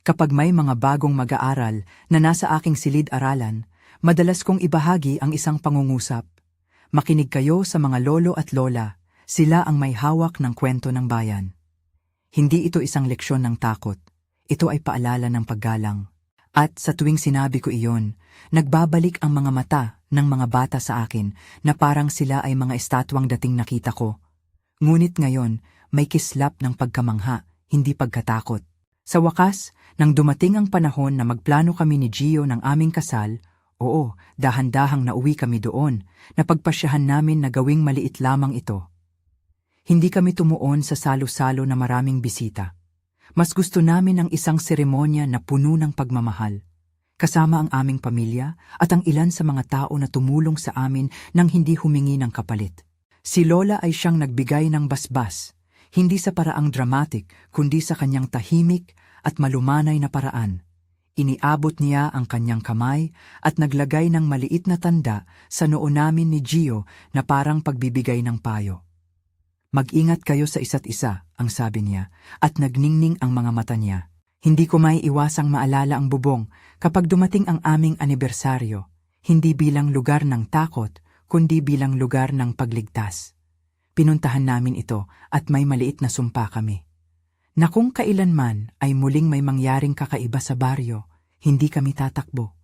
Kapag may mga bagong mag-aaral na nasa aking silid-aralan, madalas kong ibahagi ang isang pangungusap. Makinig kayo sa mga lolo at lola, sila ang may hawak ng kwento ng bayan. Hindi ito isang leksyon ng takot, ito ay paalala ng paggalang. At sa tuwing sinabi ko iyon, nagbabalik ang mga mata ng mga bata sa akin na parang sila ay mga estatwang dating nakita ko. Ngunit ngayon, may kislap ng pagkamangha, hindi pagkatakot. Sa wakas, nang dumating ang panahon na magplano kami ni Gio ng aming kasal, oo, dahan-dahang nauwi kami doon, napagpasyahan namin na gawing maliit lamang ito. Hindi kami tumuon sa salo-salo na maraming bisita. Mas gusto namin ang isang seremonya na puno ng pagmamahal, kasama ang aming pamilya at ang ilan sa mga tao na tumulong sa amin nang hindi humingi ng kapalit. Si Lola ay siyang nagbigay ng basbas, hindi sa paraang dramatic, kundi sa kanyang tahimik at malumanay na paraan. Iniabot niya ang kanyang kamay at naglagay ng maliit na tanda sa noo namin ni Gio na parang pagbibigay ng payo. Mag-ingat kayo sa isa't isa, ang sabi niya, at nagningning ang mga mata niya. Hindi ko maiiwasang maalala ang bubong kapag dumating ang aming anibersaryo, hindi bilang lugar ng takot, kundi bilang lugar ng pagligtas. Pinuntahan namin ito at may maliit na sumpa kami. Na kung kailanman ay muling may mangyaring kakaiba sa baryo, hindi kami tatakbo.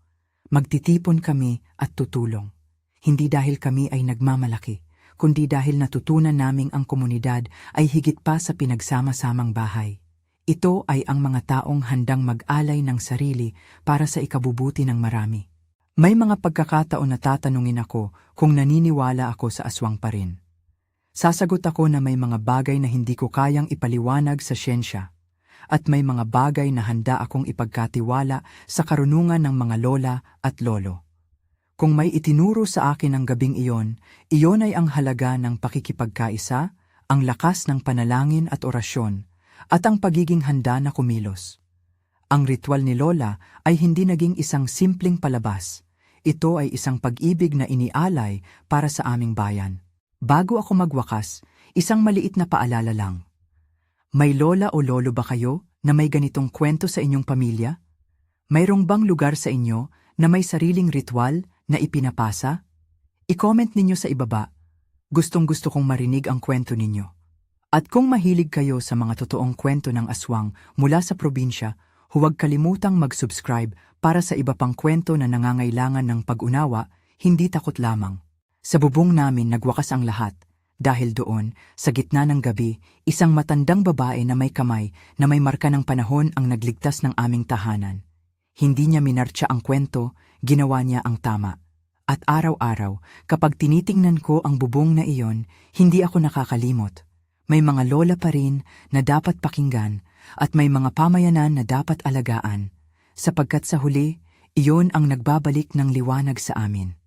Magtitipon kami at tutulong. Hindi dahil kami ay nagmamalaki, kundi dahil natutunan naming ang komunidad ay higit pa sa pinagsama-samang bahay. Ito ay ang mga taong handang mag-alay ng sarili para sa ikabubuti ng marami. May mga pagkakataon na tatanungin ako kung naniniwala ako sa aswang pa rin. Sasagot ako na may mga bagay na hindi ko kayang ipaliwanag sa siyensya, at may mga bagay na handa akong ipagkatiwala sa karunungan ng mga lola at lolo. Kung may itinuro sa akin ang gabing iyon ay ang halaga ng pakikipagkaisa, ang lakas ng panalangin at orasyon, at ang pagiging handa na kumilos. Ang ritual ni Lola ay hindi naging isang simpleng palabas. Ito ay isang pag-ibig na inialay para sa aming bayan. Bago ako magwakas, isang maliit na paalala lang. May lola o lolo ba kayo na may ganitong kwento sa inyong pamilya? Mayroong bang lugar sa inyo na may sariling ritual na ipinapasa? I-comment ninyo sa ibaba. Gustong-gusto kong marinig ang kwento ninyo. At kung mahilig kayo sa mga totoong kwento ng aswang mula sa probinsya, huwag kalimutang mag-subscribe para sa iba pang kwento na nangangailangan ng pag-unawa, hindi takot lamang. Sa bubong namin nagwakas ang lahat, dahil doon, sa gitna ng gabi, isang matandang babae na may kamay na may marka ng panahon ang nagligtas ng aming tahanan. Hindi niya minartsa ang kwento, ginawa niya ang tama. At araw-araw, kapag tinitingnan ko ang bubong na iyon, hindi ako nakakalimot. May mga lola pa rin na dapat pakinggan at may mga pamayanan na dapat alagaan, sapagkat sa huli, iyon ang nagbabalik ng liwanag sa amin.